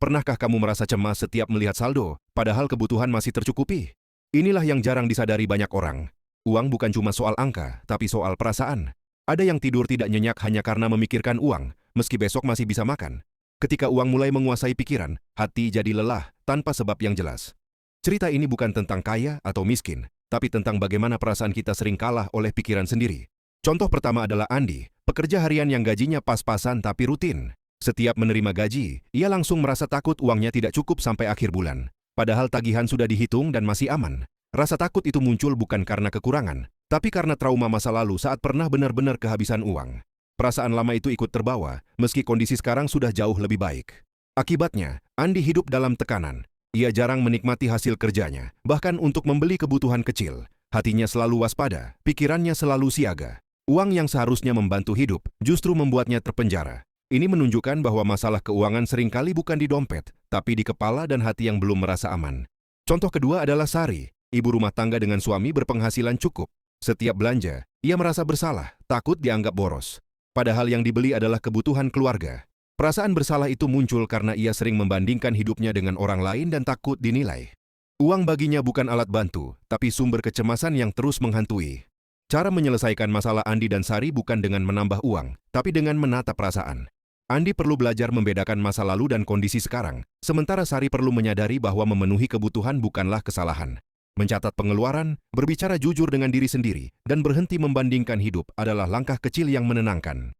Pernahkah kamu merasa cemas setiap melihat saldo, padahal kebutuhan masih tercukupi? Inilah yang jarang disadari banyak orang. Uang bukan cuma soal angka, tapi soal perasaan. Ada yang tidur tidak nyenyak hanya karena memikirkan uang, meski besok masih bisa makan. Ketika uang mulai menguasai pikiran, hati jadi lelah tanpa sebab yang jelas. Cerita ini bukan tentang kaya atau miskin, tapi tentang bagaimana perasaan kita sering kalah oleh pikiran sendiri. Contoh pertama adalah Andi, pekerja harian yang gajinya pas-pasan tapi rutin. Setiap menerima gaji, ia langsung merasa takut uangnya tidak cukup sampai akhir bulan. Padahal tagihan sudah dihitung dan masih aman. Rasa takut itu muncul bukan karena kekurangan, tapi karena trauma masa lalu saat pernah benar-benar kehabisan uang. Perasaan lama itu ikut terbawa, meski kondisi sekarang sudah jauh lebih baik. Akibatnya, Andi hidup dalam tekanan. Ia jarang menikmati hasil kerjanya, bahkan untuk membeli kebutuhan kecil. Hatinya selalu waspada, pikirannya selalu siaga. Uang yang seharusnya membantu hidup, justru membuatnya terpenjara. Ini menunjukkan bahwa masalah keuangan seringkali bukan di dompet, tapi di kepala dan hati yang belum merasa aman. Contoh kedua adalah Sari, ibu rumah tangga dengan suami berpenghasilan cukup. Setiap belanja, ia merasa bersalah, takut dianggap boros. Padahal yang dibeli adalah kebutuhan keluarga. Perasaan bersalah itu muncul karena ia sering membandingkan hidupnya dengan orang lain dan takut dinilai. Uang baginya bukan alat bantu, tapi sumber kecemasan yang terus menghantui. Cara menyelesaikan masalah Andi dan Sari bukan dengan menambah uang, tapi dengan menata perasaan. Andi perlu belajar membedakan masa lalu dan kondisi sekarang, sementara Sari perlu menyadari bahwa memenuhi kebutuhan bukanlah kesalahan. Mencatat pengeluaran, berbicara jujur dengan diri sendiri, dan berhenti membandingkan hidup adalah langkah kecil yang menenangkan.